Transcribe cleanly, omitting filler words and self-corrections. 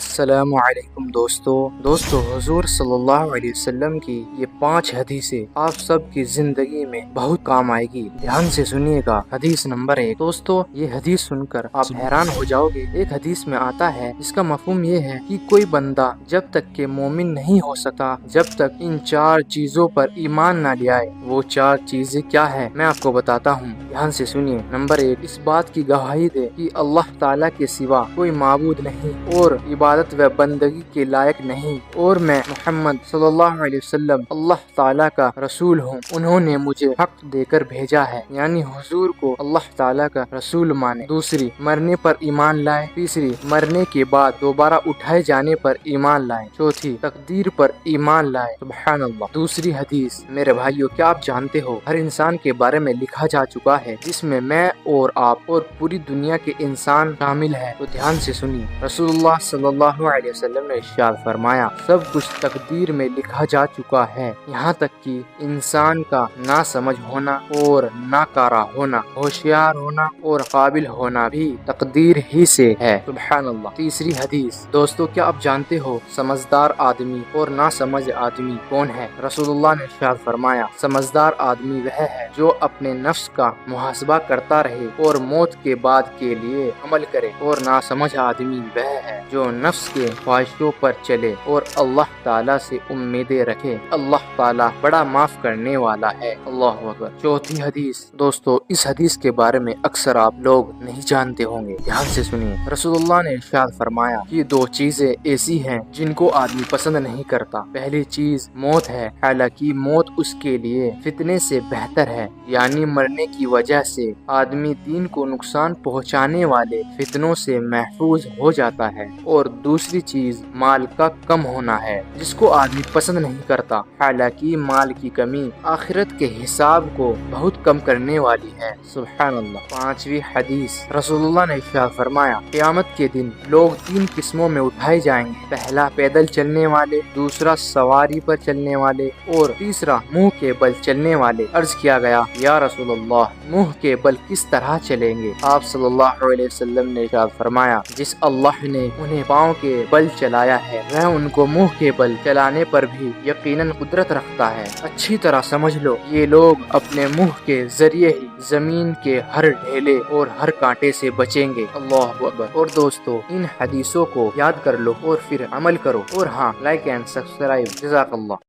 السلام علیکم دوستو حضور صلی اللہ علیہ وسلم کی یہ 5 حدیثیں آپ سب کی زندگی میں بہت کام آئے گی۔ دھیان سے سنیے گا۔ حدیث نمبر 1۔ دوستو یہ حدیث سن کر آپ حیران ہو جاؤ گے۔ ایک حدیث میں آتا ہے جس کا مفہوم یہ ہے کہ کوئی بندہ جب تک کہ مومن نہیں ہو سکا جب تک ان 4 چیزوں پر ایمان نہ لے آئے۔ وہ 4 چیزیں کیا ہے میں آپ کو بتاتا ہوں، دھیان سے سنیے۔ نمبر 1، اس بات کی گواہی دے کہ اللہ تعالیٰ کے سوا کوئی معبود نہیں اور عبادت و بندگی کے لائق نہیں، اور میں محمد صلی اللہ علیہ وسلم اللہ تعالیٰ کا رسول ہوں۔ انہوں نے مجھے حق دے کر بھیجا ہے، یعنی حضور کو اللہ تعالیٰ کا رسول مانے۔ دوسری، مرنے پر ایمان لائے۔ تیسری، مرنے کے بعد دوبارہ اٹھائے جانے پر ایمان لائے۔ چوتھی، تقدیر پر ایمان لائے۔ سبحان اللہ۔ دوسری حدیث، میرے بھائیو، کیا آپ جانتے ہو ہر انسان کے بارے میں لکھا جا چکا ہے، جس میں میں اور آپ اور پوری دنیا کے انسان شامل ہے؟ تو دھیان سے سنیے۔ رسول اللہ صلی اللہ علیہ وسلم نے ارشاد فرمایا، سب کچھ تقدیر میں لکھا جا چکا ہے، یہاں تک کہ انسان کا نہ سمجھ ہونا اور ناکارہ ہونا، ہوشیار ہونا اور قابل ہونا بھی تقدیر ہی سے ہے۔ سبحان اللہ۔ تیسری حدیث، دوستو کیا آپ جانتے ہو سمجھدار آدمی اور ناسمجھ آدمی کون ہے؟ رسول اللہ نے ارشاد فرمایا، سمجھدار آدمی وہ ہے جو اپنے نفس کا محاسبہ کرتا رہے اور موت کے بعد کے لیے عمل کرے، اور ناسمجھ آدمی وہ ہے جو نفس کے خواہشوں پر چلے اور اللہ تعالیٰ سے امیدیں رکھے۔ اللہ تعالیٰ بڑا معاف کرنے والا ہے۔ اللہ اکبر۔ چوتھی حدیث، دوستو اس حدیث کے بارے میں اکثر آپ لوگ نہیں جانتے ہوں گے، دھیان سے سنیے۔ رسول اللہ نے ارشاد فرمایا کہ 2 چیزیں ایسی ہیں جن کو آدمی پسند نہیں کرتا۔ پہلی چیز موت ہے، حالانکہ موت اس کے لیے فتنے سے بہتر ہے، یعنی مرنے کی وجہ سے آدمی دین کو نقصان پہنچانے والے فتنوں سے محفوظ ہو جاتا ہے۔ اور دوسری چیز مال کا کم ہونا ہے، جس کو آدمی پسند نہیں کرتا، حالانکہ مال کی کمی آخرت کے حساب کو بہت کم کرنے والی ہے۔ سبحان اللہ۔ 5ویں حدیث، رسول اللہ نے ارشاد فرمایا، قیامت کے دن لوگ 3 قسموں میں اٹھائے جائیں گے۔ پہلا پیدل چلنے والے، دوسرا سواری پر چلنے والے، اور تیسرا منہ کے بل چلنے والے۔ عرض کیا گیا، یا رسول اللہ، منہ کے بل کس طرح چلیں گے؟ آپ صلی اللہ علیہ وسلم نے ارشاد فرمایا، جس اللہ نے انہیں پاؤں کے بل چلایا ہے وہ ان کو منہ کے بل چلانے پر بھی یقیناً قدرت رکھتا ہے۔ اچھی طرح سمجھ لو، یہ لوگ اپنے منہ کے ذریعے ہی زمین کے ہر ڈھیلے اور ہر کانٹے سے بچیں گے۔ اللہ اکبر۔ اور دوستو ان حدیثوں کو یاد کر لو اور پھر عمل کرو، اور ہاں، لائک اینڈ سبسکرائب۔ جزاک اللہ۔